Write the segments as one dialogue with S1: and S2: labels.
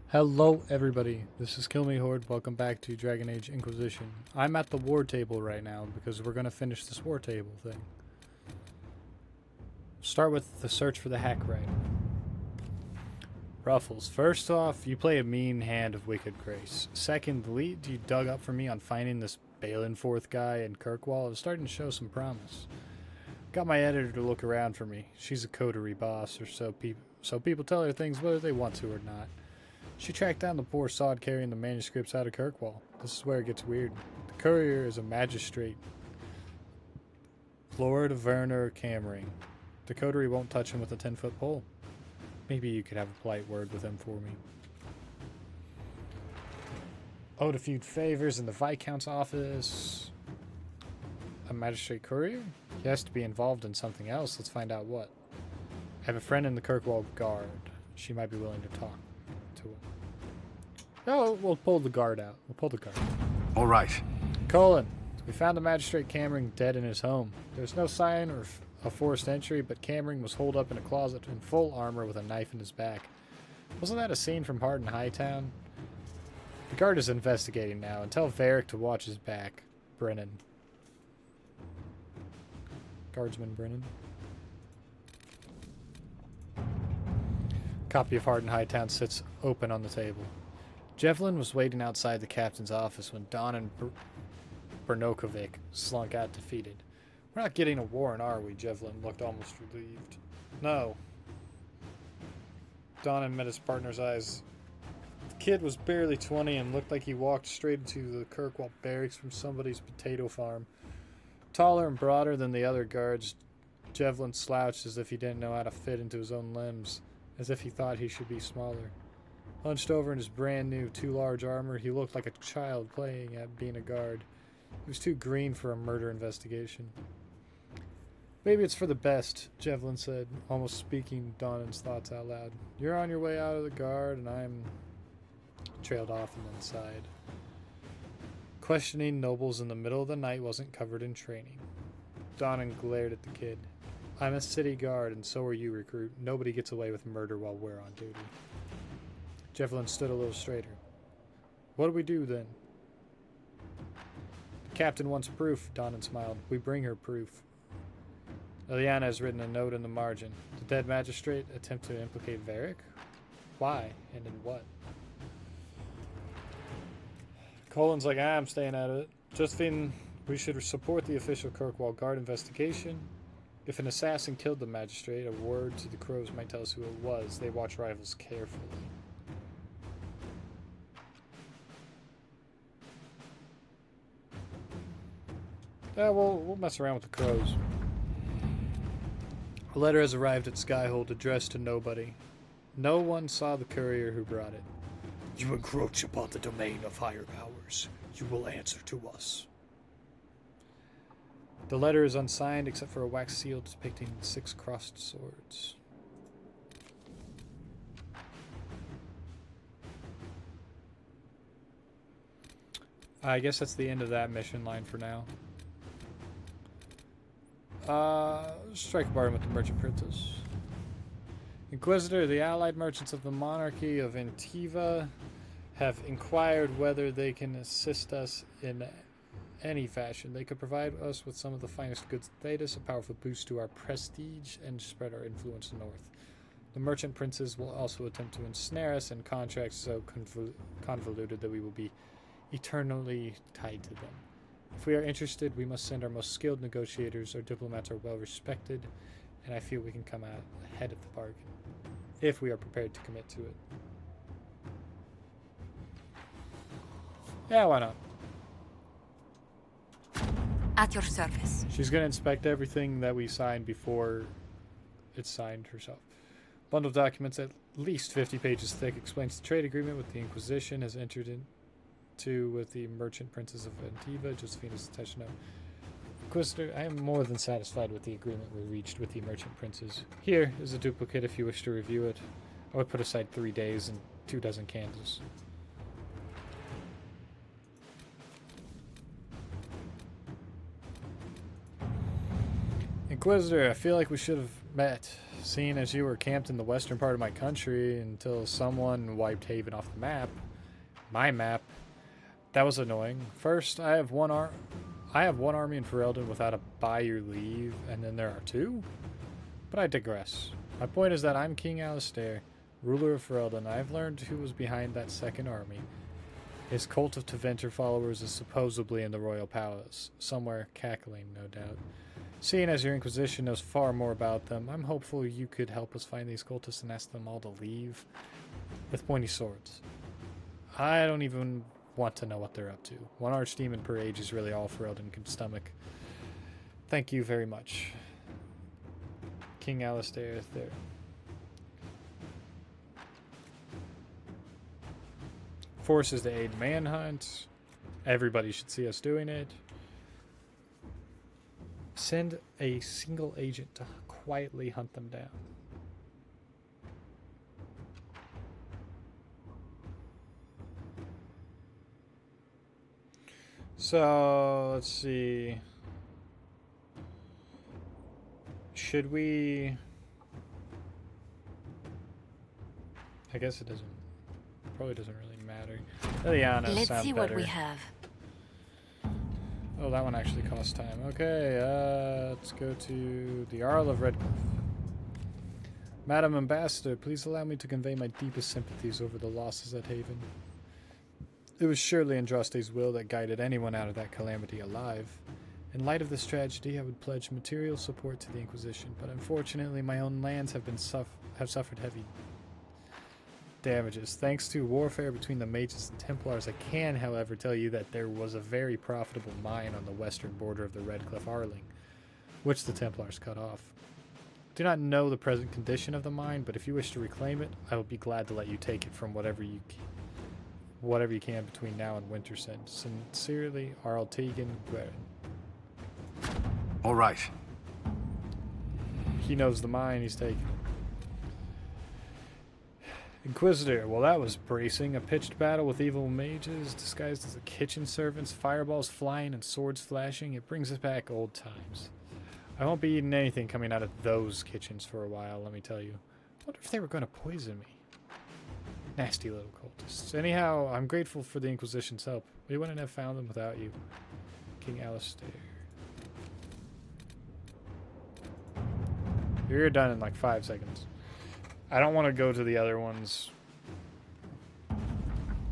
S1: Hello everybody, this is Kill Me Horde, welcome back to Dragon Age Inquisition. I'm at the war table right now because we're going to finish this war table thing. Start with the search for the hack writer. Ruffles, first off, you play a mean hand of Wicked Grace. Second, the lead you dug up for me on finding this Balinforth guy in Kirkwall is starting to show some promise. Got my editor to look around for me. She's a coterie boss, or so people tell her things whether they want to or not. She tracked down the poor sod carrying the manuscripts out of Kirkwall. This is where it gets weird. The courier is a magistrate, Lord Werner Cammering. The coterie won't touch him with a 10-foot pole. Maybe you could have a polite word with him for me. Owed a few favors in the Viscount's office. A magistrate courier? He has to be involved in something else. Let's find out what. I have a friend in the Kirkwall Guard. She might be willing to talk to him. No, we'll pull the guard out.
S2: All right.
S1: Colin, we found the magistrate Cammering dead in his home. There's no sign of a forced entry, but Cammering was holed up in a closet in full armor with a knife in his back. Wasn't that a scene from Hard in Hightown? The guard is investigating now, and tell Varric to watch his back. Brennan. Guardsman Brennan. Copy of Hard in Hightown sits open on the table. Jevlin was waiting outside the captain's office when Don and Bernokovic slunk out defeated. We're not getting a warrant, are we? Jevlin looked almost relieved. No. Don met his partner's eyes. The kid was barely 20 and looked like he walked straight into the Kirkwall barracks from somebody's potato farm. Taller and broader than the other guards, Jevlin slouched as if he didn't know how to fit into his own limbs, as if he thought he should be smaller. Hunched over in his brand new too large armor, he looked like a child playing at being a guard. He was too green for a murder investigation. Maybe it's for the best, Jevlin said, almost speaking Donan's thoughts out loud. You're on your way out of the guard, and I'm trailed off and then sighed. Questioning nobles in the middle of the night wasn't covered in training. Donan glared at the kid. I'm a city guard, and so are you, recruit. Nobody gets away with murder while we're on duty. Jevlin stood a little straighter. What do we do, then? The captain wants proof, Donan smiled. We bring her proof. Liliana has written a note in the margin. The dead magistrate attempt to implicate Varric? Why, and in what? Colin's like, I'm staying out of it. Josephine, we should support the official Kirkwall Guard investigation. If an assassin killed the magistrate, a word to the crows might tell us who it was. They watch rivals carefully. Yeah, we'll mess around with the crows. A letter has arrived at Skyhold addressed to nobody. No one saw the courier who brought it. You encroach upon the domain of higher powers. You will answer to us. The letter is unsigned except for a wax seal depicting 6 crossed swords. I guess that's the end of that mission line for now. Strike a bargain with the merchant princess. Inquisitor, the allied merchants of the monarchy of Antiva have inquired whether they can assist us in any fashion. They could provide us with some of the finest goods in Thedas, a powerful boost to our prestige, and spread our influence north. The merchant princes will also attempt to ensnare us in contracts so convoluted that we will be eternally tied to them. If we are interested, we must send our most skilled negotiators. Our diplomats are well respected, and I feel we can come out ahead of the bargain, if we are prepared to commit to it. Yeah, why not?
S3: At your service.
S1: She's going to inspect everything that we signed before it's signed herself. Bundle of documents at least 50 pages thick explains the trade agreement with the Inquisition has entered into with the merchant princes of Antiva. Josephina's attached note. Inquisitor, I am more than satisfied with the agreement we reached with the merchant princes. Here is a duplicate if you wish to review it. I would put aside 3 days and 2 dozen candles. Inquisitor, I feel like we should have met seeing as you were camped in the western part of my country until someone wiped Haven off the map. My map. That was annoying. First, I have one army in Ferelden without a by your leave, and then there are two? But I digress. My point is that I'm King Alistair, ruler of Ferelden. I've learned who was behind that second army. His cult of Tevinter followers is supposedly in the royal palace, somewhere cackling, no doubt. Seeing as your Inquisition knows far more about them, I'm hopeful you could help us find these cultists and ask them all to leave with pointy swords. I don't even want to know what they're up to. One archdemon per age is really all Ferelden can stomach. Thank you very much. King Alistair is there. Forces to aid manhunt. Everybody should see us doing it. Send a single agent to quietly hunt them down. So, let's see. Should we... I guess it doesn't... Probably doesn't really matter. Liliana
S3: Let's
S1: sounds
S3: see
S1: better.
S3: what we have.
S1: Oh, that one actually costs time. Okay, let's go to the Jarl of Redcliffe. Madam Ambassador, please allow me to convey my deepest sympathies over the losses at Haven. It was surely Andraste's will that guided anyone out of that calamity alive. In light of this tragedy, I would pledge material support to the Inquisition, but unfortunately my own lands have suffered heavy damages. Thanks to warfare between the mages and Templars, I can, however, tell you that there was a very profitable mine on the western border of the Redcliffe Arling, which the Templars cut off. Do not know the present condition of the mine, but if you wish to reclaim it, I will be glad to let you take it from whatever you can between now and Wintersen. Sincerely, Arl Tegan Guerin.
S2: All right.
S1: He knows the mine he's taking. Inquisitor, well that was bracing. A pitched battle with evil mages disguised as a kitchen servants, fireballs flying and swords flashing. It brings us back old times. I won't be eating anything coming out of those kitchens for a while, let me tell you. I wonder if they were going to poison me. Nasty little cultists. Anyhow, I'm grateful for the Inquisition's help. We wouldn't have found them without you. King Alistair. You're done in like 5 seconds. I don't want to go to the other ones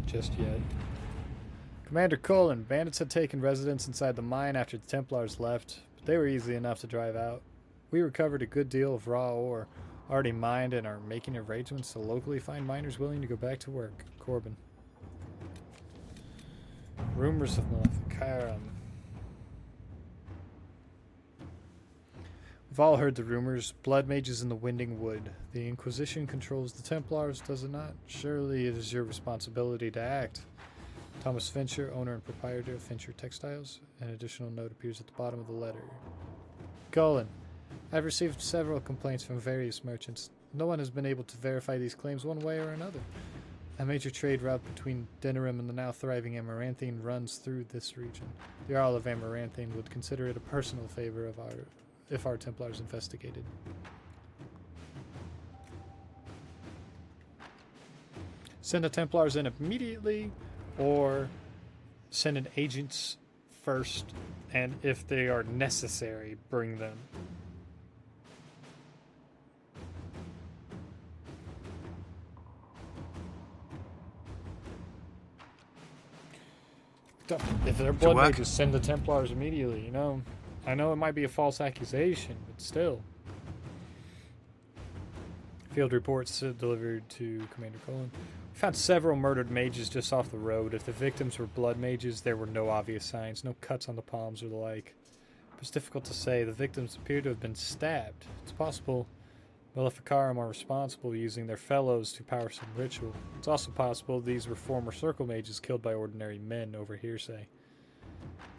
S1: just yet. Commander Cullen, bandits had taken residence inside the mine after the Templars left, but they were easy enough to drive out. We recovered a good deal of raw ore, already mined, and are making arrangements to locally find miners willing to go back to work. Corbin. Rumors of Maleficarum. We've all heard the rumors. Blood mages in the Winding Wood. The Inquisition controls the Templars, does it not? Surely it is your responsibility to act. Thomas Fincher, owner and proprietor of Fincher Textiles. An additional note appears at the bottom of the letter. Cullen, I've received several complaints from various merchants. No one has been able to verify these claims one way or another. A major trade route between Denerim and the now thriving Amaranthine runs through this region. The Jarl of Amaranthine would consider it a personal favor if our Templars investigated. Send the Templars in immediately, or send in agents first, and if they are necessary, bring them. If they're blood mages, send the Templars immediately, you know? I know it might be a false accusation, but still. Field reports delivered to Commander Cullen. We found several murdered mages just off the road. If the victims were blood mages, there were no obvious signs, no cuts on the palms or the like. It's difficult to say. The victims appear to have been stabbed. It's possible Maleficarum are responsible using their fellows to power some ritual. It's also possible these were former circle mages killed by ordinary men over hearsay.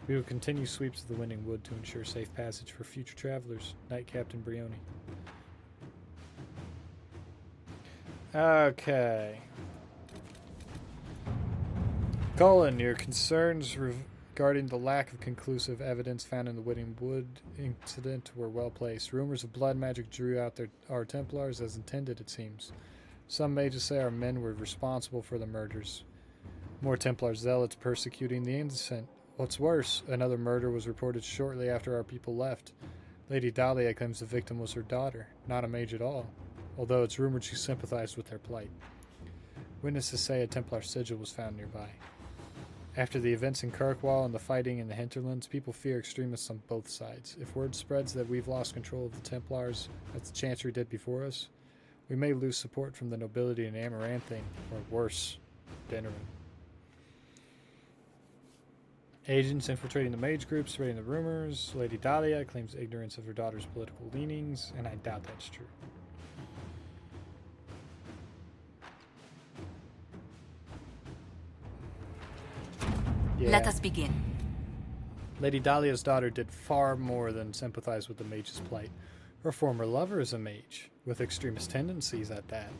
S1: We will continue sweeps of the Winding Wood to ensure safe passage for future travelers. Knight Captain Brioni. Okay. Cullen, your concerns regarding the lack of conclusive evidence found in the Winning Wood incident were well placed. Rumors of blood magic drew out our Templars as intended, it seems. Some mages say our men were responsible for the murders. More Templar zealots persecuting the innocent. What's worse, another murder was reported shortly after our people left. Lady Dahlia claims the victim was her daughter, not a mage at all, although it's rumored she sympathized with their plight. Witnesses say a Templar sigil was found nearby. After the events in Kirkwall and the fighting in the hinterlands, people fear extremists on both sides. If word spreads that we've lost control of the Templars, as the Chancery did before us, we may lose support from the nobility in Amaranthine, or worse, Denerim. Agents infiltrating the mage group, spreading the rumors. Lady Dahlia claims ignorance of her daughter's political leanings, and I doubt that's true. Yeah.
S3: Let us begin.
S1: Lady Dahlia's daughter did far more than sympathize with the mage's plight. Her former lover is a mage, with extremist tendencies at that.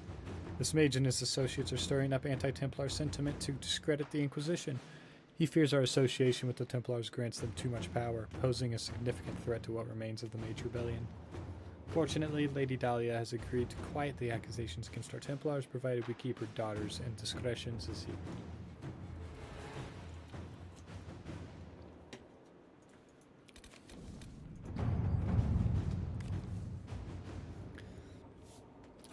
S1: This mage and his associates are stirring up anti-Templar sentiment to discredit the Inquisition. He fears our association with the Templars grants them too much power, posing a significant threat to what remains of the Mage Rebellion. Fortunately, Lady Dahlia has agreed to quiet the accusations against our Templars, provided we keep her daughters and discretions a secret.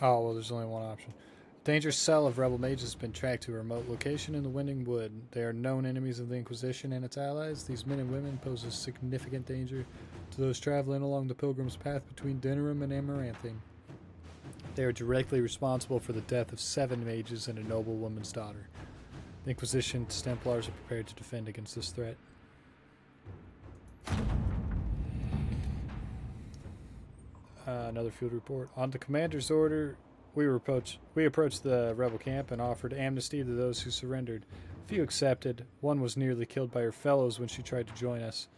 S1: Oh, well, there's only one option. Dangerous cell of rebel mages has been tracked to a remote location in the Winning Wood. They are known enemies of the Inquisition and its allies. These men and women pose a significant danger to those traveling along the pilgrim's path between Denerim and Amaranthine. They are directly responsible for the death of 7 mages and a noble woman's daughter. The Inquisition's Templars are prepared to defend against this threat. Another field report. On the commander's order, we approached the rebel camp and offered amnesty to those who surrendered. Few accepted. One was nearly killed by her fellows when she tried to join us.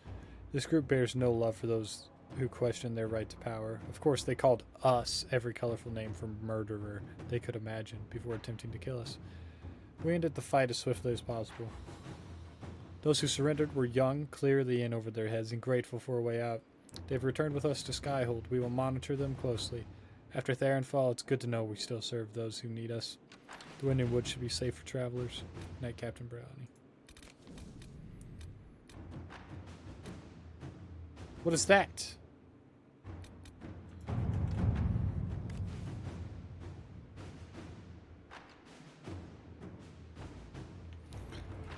S1: This group bears no love for those who question their right to power. Of course, they called us every colorful name for murderer they could imagine before attempting to kill us. We ended the fight as swiftly as possible. Those who surrendered were young, clearly in over their heads, and grateful for a way out. They've returned with us to Skyhold. We will monitor them closely. After Theronfall, it's good to know we still serve those who need us. The Winning Wood should be safe for travelers. Night, Captain Brownie. What is that?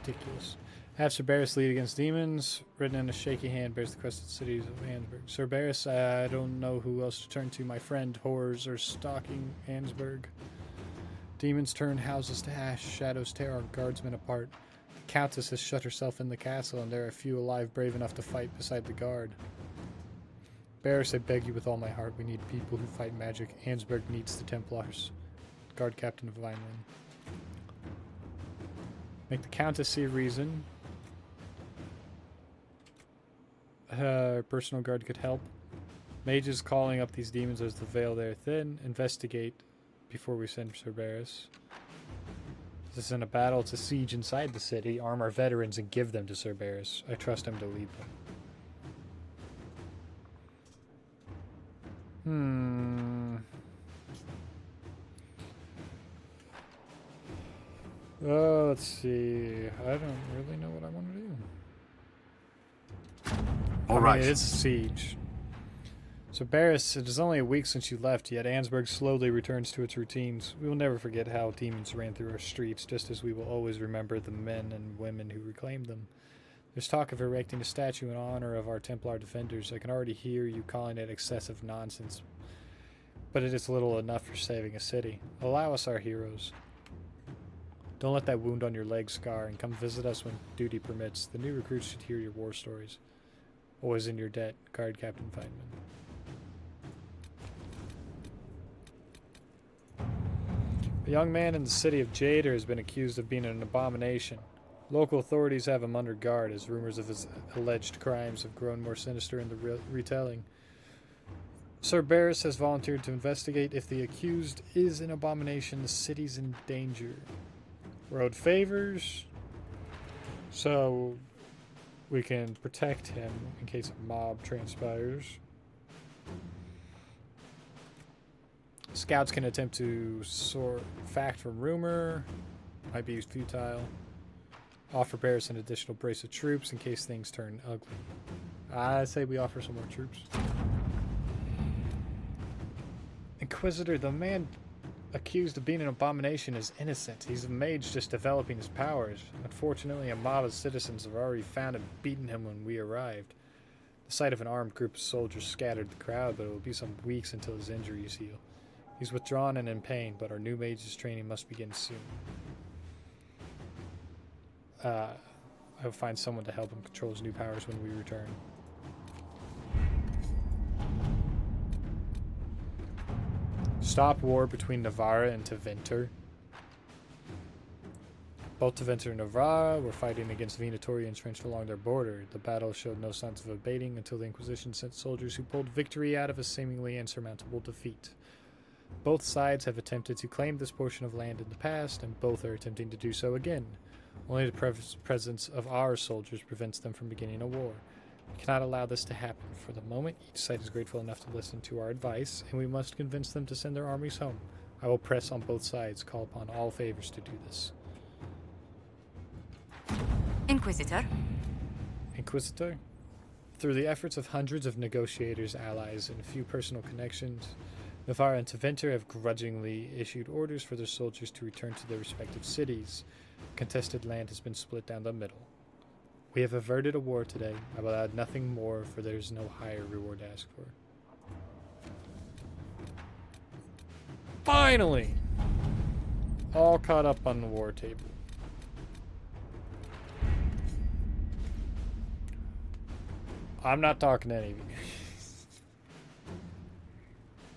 S1: Ridiculous. Have Cerberus lead against demons. Written in a shaky hand bears the crested cities of Ansburg. Cerberus, I don't know who else to turn to. My friend, horrors are stalking Ansburg. Demons turn houses to ash. Shadows tear our guardsmen apart. The Countess has shut herself in the castle, and there are few alive brave enough to fight beside the guard. Barris, I beg you with all my heart, we need people who fight magic. Ansburg needs the Templars. Guard Captain of Vineland. Make the Countess see a reason. Her personal guard could help. Mages calling up these demons as the veil there thin. Investigate before we send Cerberus. This isn't a battle, it's a siege inside the city. Arm our veterans and give them to Cerberus. I trust him to lead them. Let's see. I don't really know what I want to do.
S2: All right.
S1: It's a siege. So Barris, it is only a week since you left, yet Ansburg slowly returns to its routines. We will never forget how demons ran through our streets, just as we will always remember the men and women who reclaimed them. There's talk of erecting a statue in honor of our Templar defenders. I can already hear you calling it excessive nonsense, but it is little enough for saving a city. Allow us our heroes. Don't let that wound on your leg scar, and come visit us when duty permits. The new recruits should hear your war stories. Always in your debt, Guard Captain Feynman. A young man in the city of Jader has been accused of being an abomination. Local authorities have him under guard as rumors of his alleged crimes have grown more sinister in the retelling. Sir Barris has volunteered to investigate. If the accused is an abomination, the city's in danger. Road favors. So, we can protect him in case a mob transpires. Scouts can attempt to sort fact from rumor. Might be futile. Offer bearers an additional brace of troops in case things turn ugly. I say we offer some more troops. Inquisitor, the man accused of being an abomination is innocent. He's a mage just developing his powers. Unfortunately, a mob of citizens have already found and beaten him when we arrived. The sight of an armed group of soldiers scattered the crowd, but it will be some weeks until his injuries heal. He's withdrawn and in pain, but our new mage's training must begin soon. I will find someone to help him control his new powers when we return. Stop war between Navarra and Tevinter. Both Tevinter and Navarra were fighting against Venatori entrenched along their border. The battle showed no signs of abating until the Inquisition sent soldiers who pulled victory out of a seemingly insurmountable defeat. Both sides have attempted to claim this portion of land in the past, and both are attempting to do so again. Only the presence of our soldiers prevents them from beginning a war. We cannot allow this to happen. For the moment, each side is grateful enough to listen to our advice, and we must convince them to send their armies home. I will press on both sides, call upon all favors to do this.
S3: Inquisitor.
S1: Inquisitor? Through the efforts of hundreds of negotiators, allies, and a few personal connections, Navarra and Tevinter have grudgingly issued orders for their soldiers to return to their respective cities. Contested land has been split down the middle. We have averted a war today. I will add nothing more, for there is no higher reward to ask for. Finally! All caught up on the war table. I'm not talking to any of you.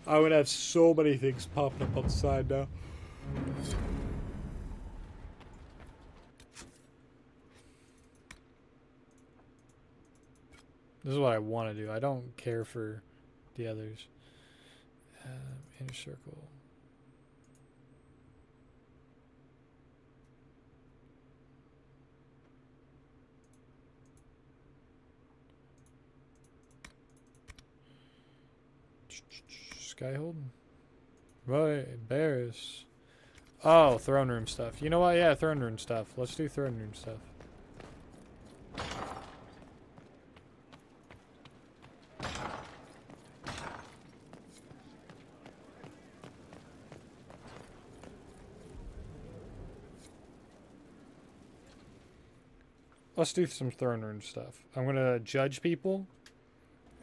S1: I would have so many things popping up on the side now. This is what I want to do. I don't care for the others. Inner circle. Skyhold? Right, Barris. Oh, throne room stuff. You know what? Yeah, throne room stuff. Let's do throne room stuff. Let's do some throne room stuff. I'm going to judge people,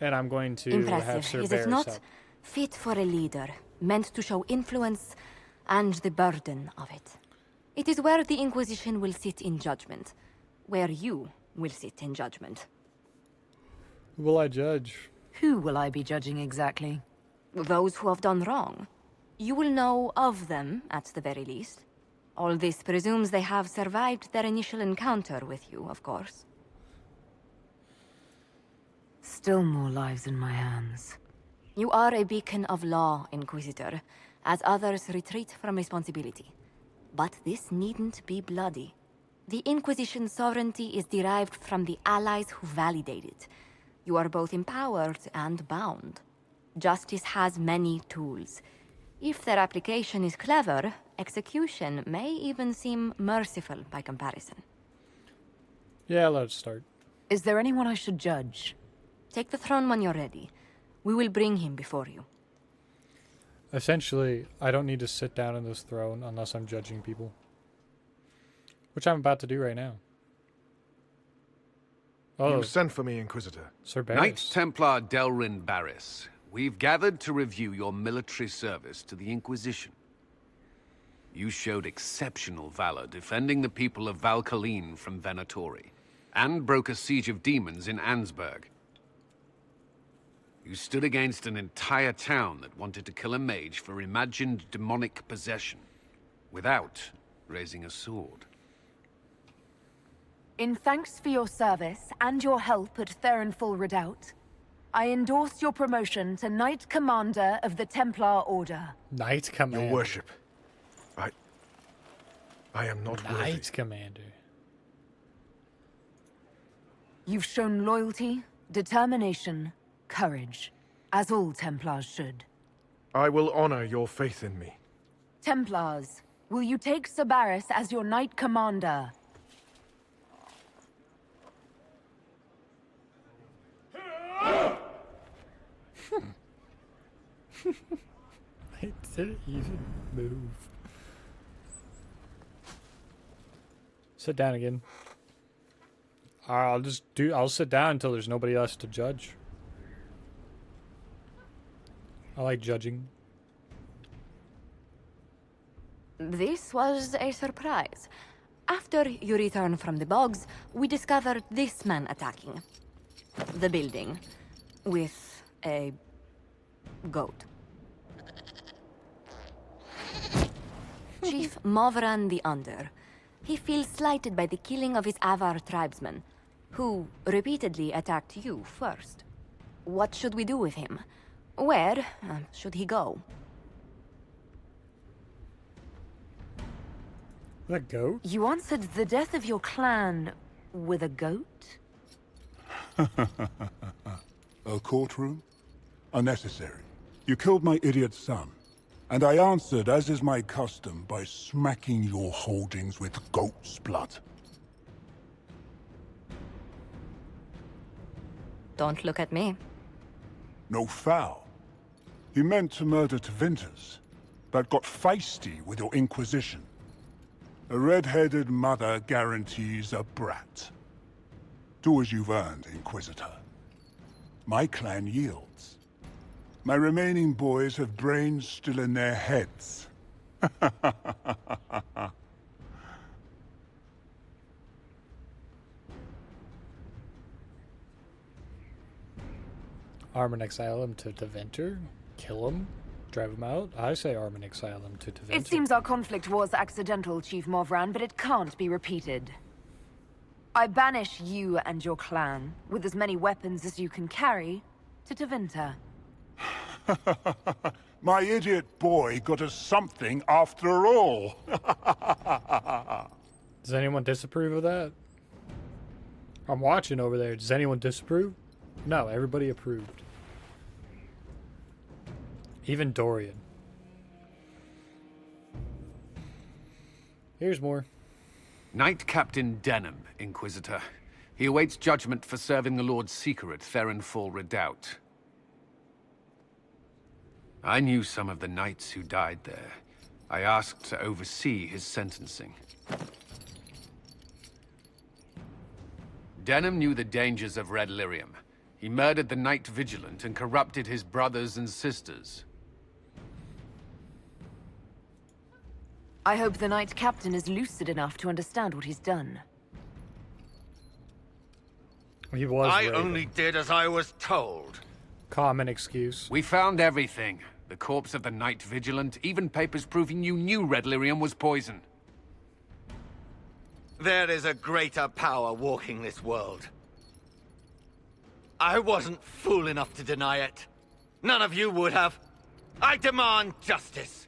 S1: and I'm going to have Sir
S3: Is
S1: Barris
S3: it not
S1: help.
S3: fit for a leader, meant to show influence and the burden of it? It is where the Inquisition will sit in judgment, where you will sit in judgment.
S1: Who will I judge?
S4: Who will I be judging exactly?
S3: Those who have done wrong. You will know of them, at the very least. All this presumes they have survived their initial encounter with you, of course.
S4: Still more lives in my hands.
S3: You are a beacon of law, Inquisitor, as others retreat from responsibility. But this needn't be bloody. The Inquisition's sovereignty is derived from the allies who validate it. You are both empowered and bound. Justice has many tools. If their application is clever, execution may even seem merciful by comparison.
S1: Yeah, let's start.
S4: Is there anyone I should judge?
S3: Take the throne when you're ready. We will bring him before you.
S1: Essentially, I don't need to sit down on this throne unless I'm judging people. Which I'm about to do right now. Oh,
S2: You sent for me, Inquisitor.
S1: Sir
S5: Knight
S1: Barris.
S5: Templar Delrin Barris, we've gathered to review your military service to the Inquisition. You showed exceptional valor defending the people of Valkaline from Venatori, and broke a siege of demons in Ansburg. You stood against an entire town that wanted to kill a mage for imagined demonic possession, without raising a sword.
S4: In thanks for your service and your help at Therenfall Redoubt, I endorse your promotion to Knight Commander of the Templar Order.
S1: Knight Commander.
S2: Your worship. I am not worthy.
S1: Knight Commander.
S4: You've shown loyalty, determination, courage, as all Templars should.
S6: I will honor your faith in me.
S4: Templars, will you take Sabaris as your Knight Commander?
S1: It didn't even move. Sit down again. I'll sit down until there's nobody else to judge. I like judging.
S3: This was a surprise. After you return from the bogs, we discovered this man attacking the building with a goat. Chief Movran the Under. He feels slighted by the killing of his Avar tribesmen, who repeatedly attacked you first. What should we do with him? Where should he go?
S1: The goat?
S4: You answered the death of your clan with a goat?
S7: A courtroom? Unnecessary. You killed my idiot son, and I answered, as is my custom, by smacking your holdings with goat's blood.
S3: Don't look at me.
S7: No foul. He meant to murder Tevinters, but got feisty with your Inquisition. A red-headed mother guarantees a brat. Do as you've earned, Inquisitor. My clan yields. My remaining boys have brains still in their heads.
S1: Arm and exile him to Deventer? Kill him? Drive him out? I say arm and exile him to Deventer.
S4: It seems our conflict was accidental, Chief Movran, but it can't be repeated. I banish you and your clan, with as many weapons as you can carry, to Tevinter.
S7: My idiot boy got us something after all.
S1: Does anyone disapprove of that? I'm watching over there. Does anyone disapprove? No, everybody approved. Even Dorian. Here's more.
S5: Knight Captain Denham, Inquisitor. He awaits judgment for serving the Lord Seeker at Therenfall Redoubt. I knew some of the knights who died there. I asked to oversee his sentencing. Denham knew the dangers of Red Lyrium. He murdered the Knight Vigilant and corrupted his brothers and sisters.
S4: I hope the Knight Captain is lucid enough to understand what he's done.
S1: He was
S8: I
S1: Raven.
S8: only did as I was told.
S1: Common excuse.
S5: We found everything. The corpse of the Knight Vigilant, even papers proving you knew Red Lyrium was poison.
S8: There is a greater power walking this world. I wasn't fool enough to deny it. None of you would have. I demand justice.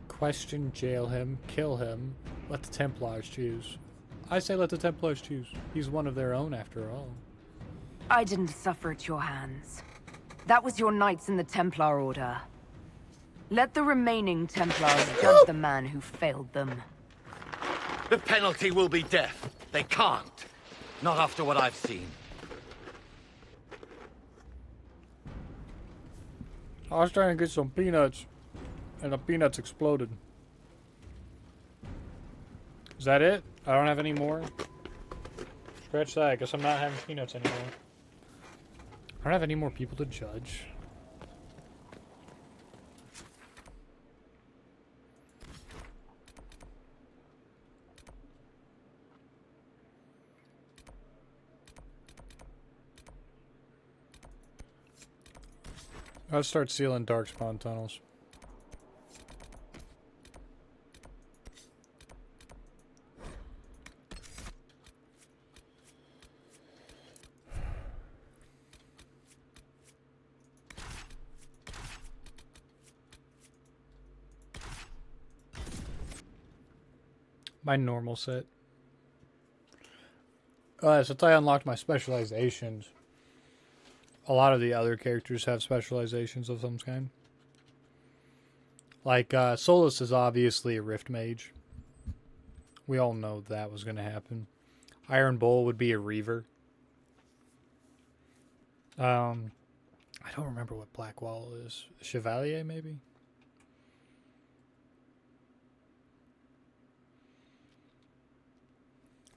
S1: Question, jail him, kill him, let the Templars choose. I say let the Templars choose. He's one of their own after all.
S4: I didn't suffer at your hands. That was your knights in the Templar Order. Let the remaining Templars judge the man who failed them.
S8: The penalty will be death. They can't. Not after what I've seen.
S1: I was trying to get some peanuts, and the peanuts exploded. Is that it? I don't have any more? Scratch that, I guess I'm not having peanuts anymore. I don't have any more people to judge. I'll start sealing darkspawn tunnels. My normal set. Since I unlocked my specializations, a lot of the other characters have specializations of some kind. Like, Solus is obviously a Rift Mage. We all know that was going to happen. Iron Bull would be a Reaver. I don't remember what Blackwall is. Chevalier, maybe?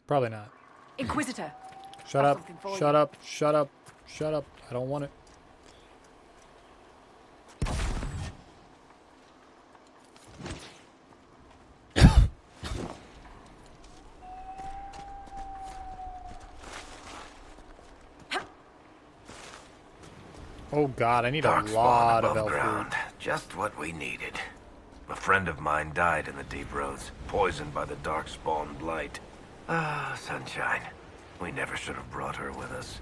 S1: Probably not.
S4: Inquisitor.
S1: Shut
S4: Have
S1: up.
S4: something for
S1: Shut
S4: you.
S1: up. Shut up. Shut up. I don't want it. Oh god, I need a
S9: Darkspawn
S1: lot of
S9: above
S1: elf
S9: ground.
S1: food.
S9: Just what we needed. A friend of mine died in the Deep Roads, poisoned by the Darkspawn blight. Ah, sunshine. We never should have brought her with us.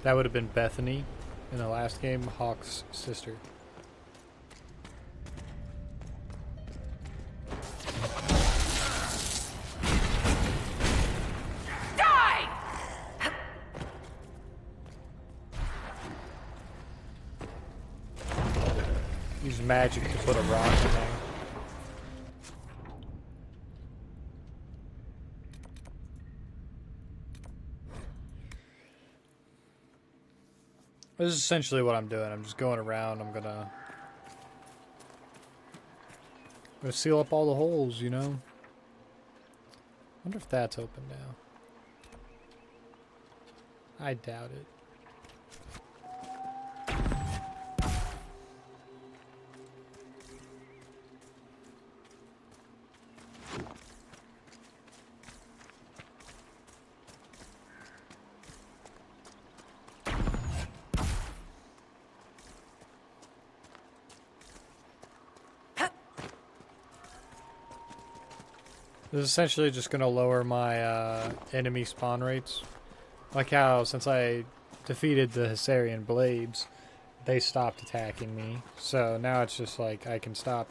S1: That would have been Bethany in the last game, Hawk's sister.
S4: Die!
S1: Use magic to put a rock in there. This is essentially what I'm doing. I'm just going around. I'm gonna seal up all the holes, you know? Wonder if that's open now. I doubt it. This is essentially just going to lower my enemy spawn rates. Like how, since I defeated the Hissarian Blades, they stopped attacking me. So now it's just like I can stop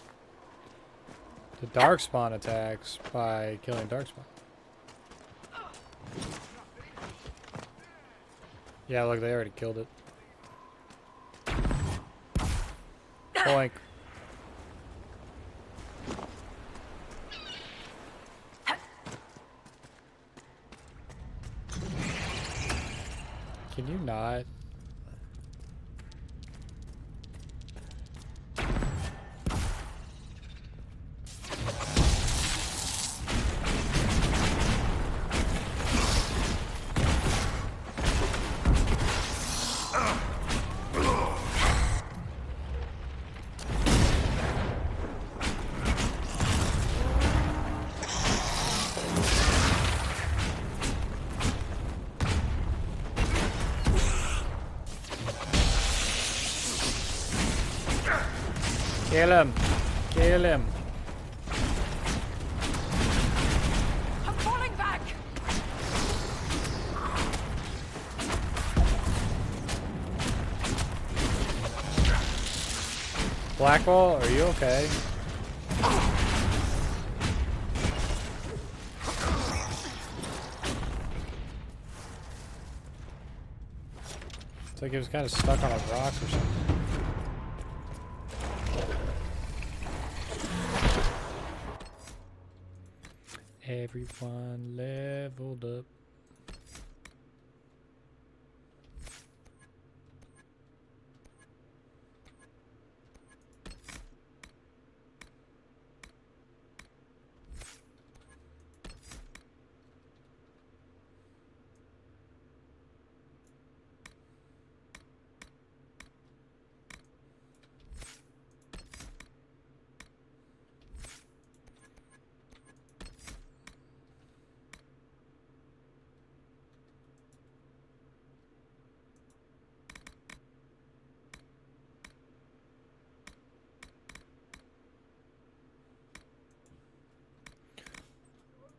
S1: the Darkspawn attacks by killing Darkspawn. Yeah, look, they already killed it. Boink. Can you not? Kill him! Kill him!
S4: I'm falling back!
S1: Blackwall, are you okay? It's like he was kind of stuck on a rock or something. Everyone leveled up.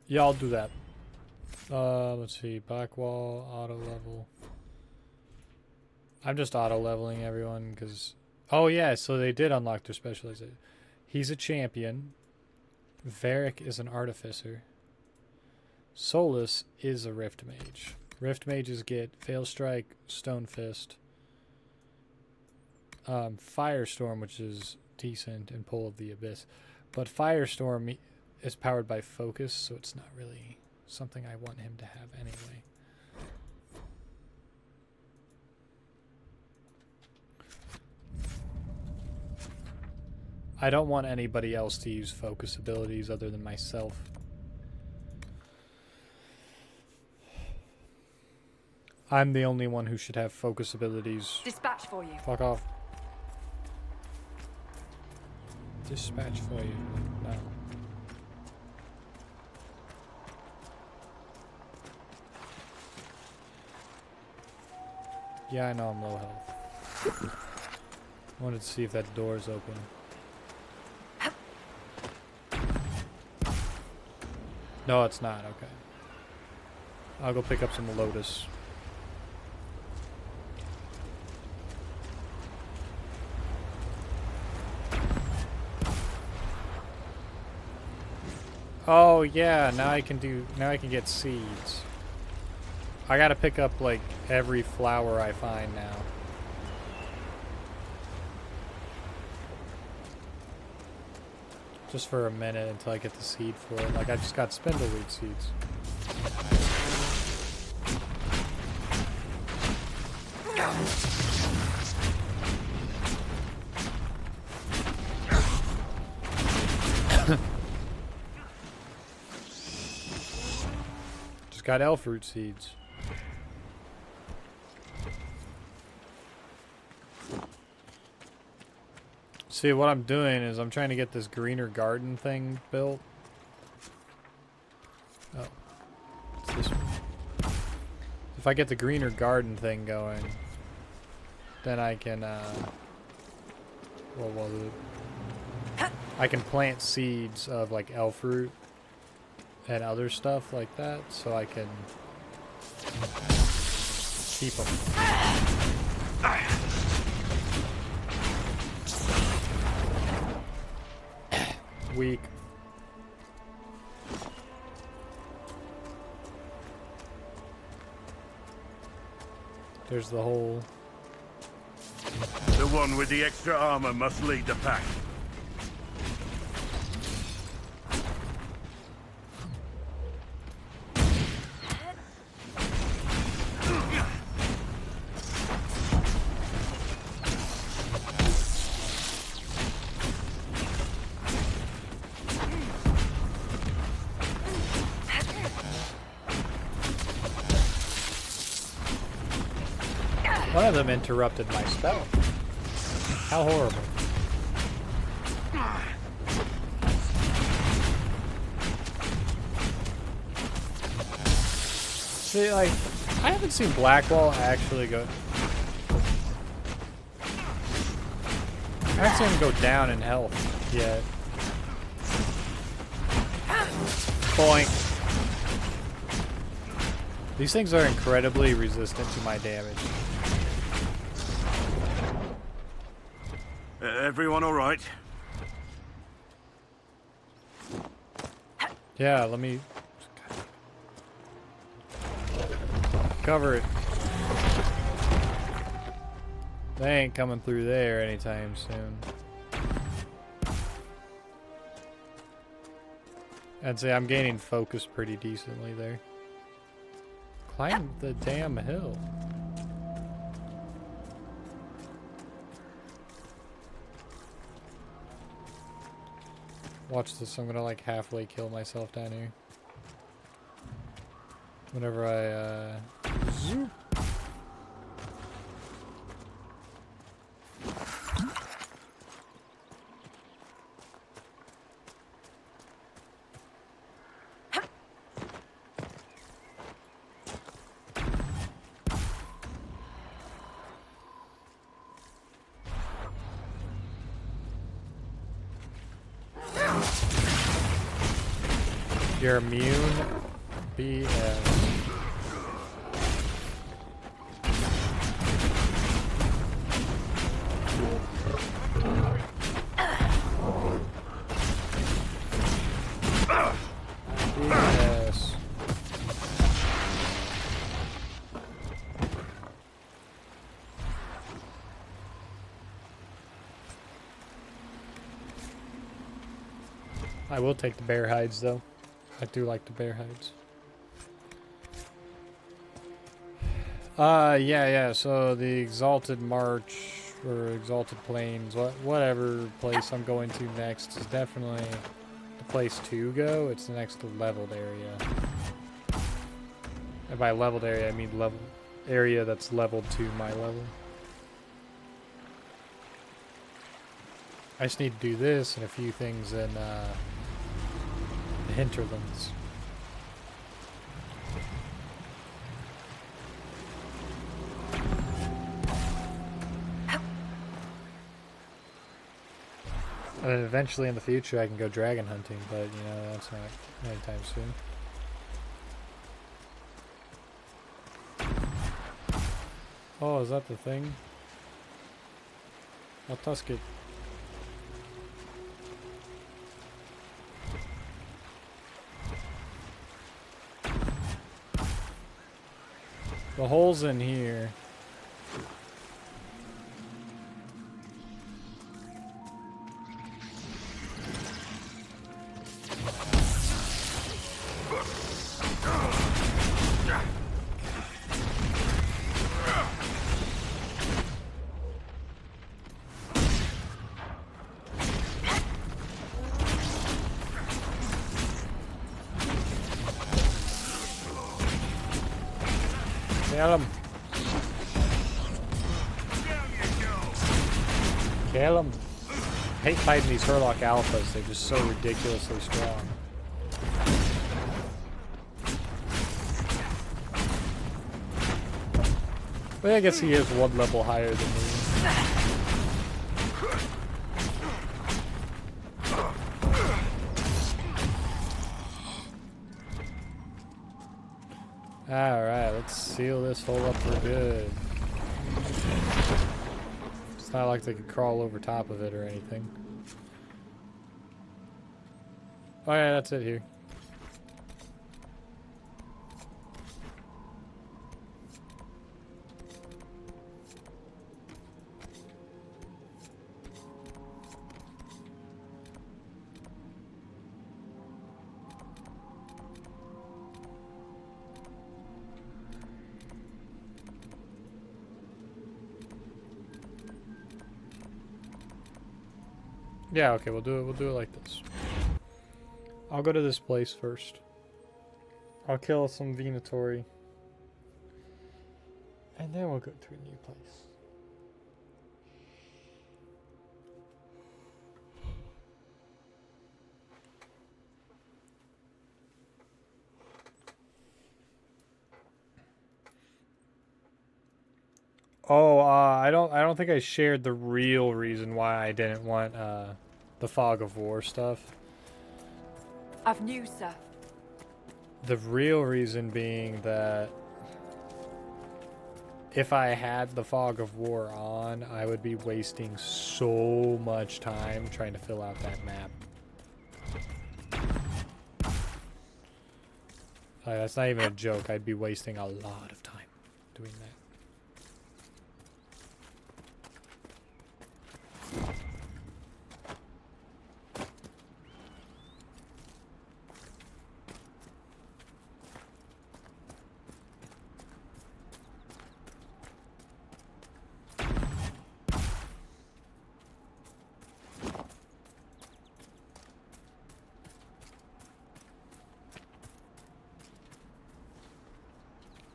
S1: Yeah, I'll do that. Let's see. Blackwall, auto level. I'm just auto leveling everyone because. Oh, yeah, so they did unlock their specialization. He's a champion. Varric is an artificer. Solus is a Rift Mage. Rift Mages get Veil Strike, Stone Fist, Firestorm, which is decent, and Pull of the Abyss. But Firestorm is powered by Focus, so it's not really something I want him to have anyway. I don't want anybody else to use Focus abilities other than myself. I'm the only one who should have Focus abilities.
S4: Dispatch for you.
S1: Fuck off. Dispatch for you. No. Yeah, I know I'm low health. I wanted to see if that door is open. No, it's not. Okay. I'll go pick up some Lotus. Oh yeah, now I can get seeds. I gotta pick up like every flower I find now. Just for a minute until I get the seed for it. Like I just got spindleweed seeds. Just got elf root seeds. See, what I'm doing is I'm trying to get this greener garden thing built. Oh. It's this one. If I get the greener garden thing going, then I can, I can plant seeds of, like, elf root and other stuff like that, so I can keep them. Weak. There's the hole.
S10: The one with the extra armor must lead the pack.
S1: One of them interrupted my spell. How horrible. See, like, I haven't seen Blackwall actually go... I haven't seen him go down in health yet. Boink. These things are incredibly resistant to my damage.
S10: Everyone all right?
S1: Yeah, let me cover it. They ain't coming through there anytime soon. I'd say I'm gaining focus pretty decently there. Climb the damn hill. Watch this, I'm gonna like halfway kill myself down here. Whenever I zoop. You're immune. BS. I will take the bear hides, though. I do like the bear hides. Yeah, so the Exalted March, or Exalted Plains, whatever place I'm going to next is definitely the place to go. It's the next leveled area. And by leveled area, I mean area that's leveled to my level. I just need to do this and a few things in the hinterlands. And then eventually in the future I can go dragon hunting, but you know, that's not anytime soon. Oh, is that the thing? I'll tusk it. The hole's in here. Kill him. Kill him. I hate fighting these Hurlock alphas. They're just so ridiculously strong. Well, I guess he is one level higher than me. Alright, let's seal this hole up for good. It's not like they could crawl over top of it or anything. Oh yeah, that's it here. Yeah, okay, we'll do it like this. I'll go to this place first. I'll kill some Venatori. And then we'll go to a new place. Oh, I don't think I shared the real reason why I didn't want the Fog of War stuff.
S4: I've news, sir.
S1: The real reason being that if I had the Fog of War on, I would be wasting so much time trying to fill out that map. That's not even a joke. I'd be wasting a lot of time doing that.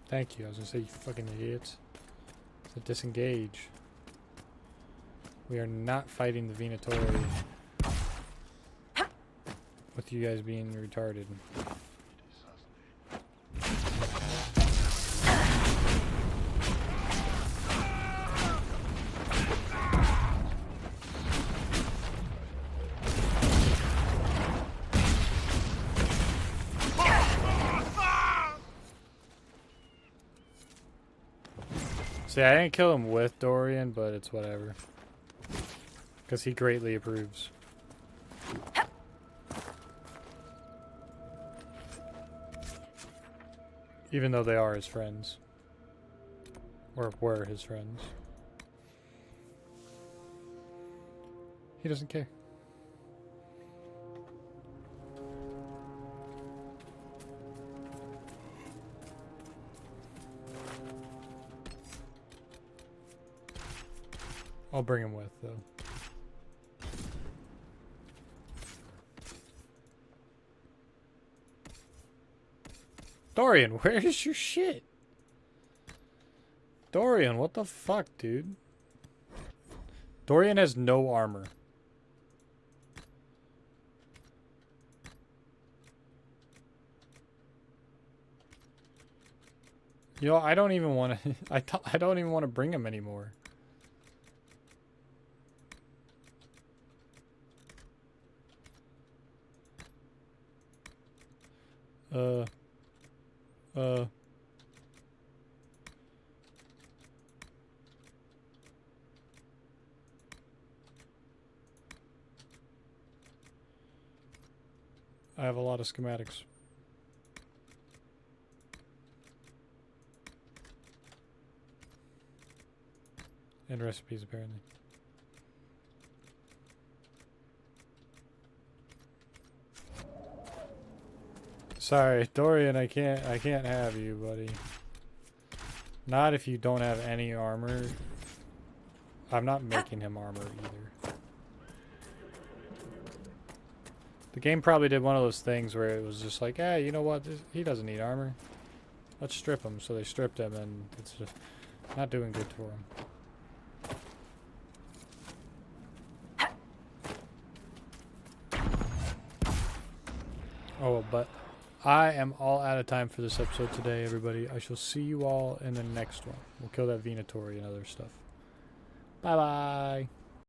S1: Thank you. I was gonna say, you fucking idiots. So disengage. We are not fighting the Venatori with you guys being retarded. See, I didn't kill him with Dorian, but it's whatever. Because he greatly approves. Even though they are his friends. Or were his friends. He doesn't care. I'll bring him with, though. Dorian, where is your shit? Dorian, what the fuck, dude? Dorian has no armor. You know, I don't even want to. I don't even want to bring him anymore. I have a lot of schematics. And recipes, apparently. Sorry, Dorian, I can't have you, buddy. Not if you don't have any armor. I'm not making him armor either. The game probably did one of those things where it was just like, hey, you know what? He doesn't need armor. Let's strip him. So they stripped him, and it's just not doing good for him. Oh, but I am all out of time for this episode today, everybody. I shall see you all in the next one. We'll kill that Venatori and other stuff. Bye-bye.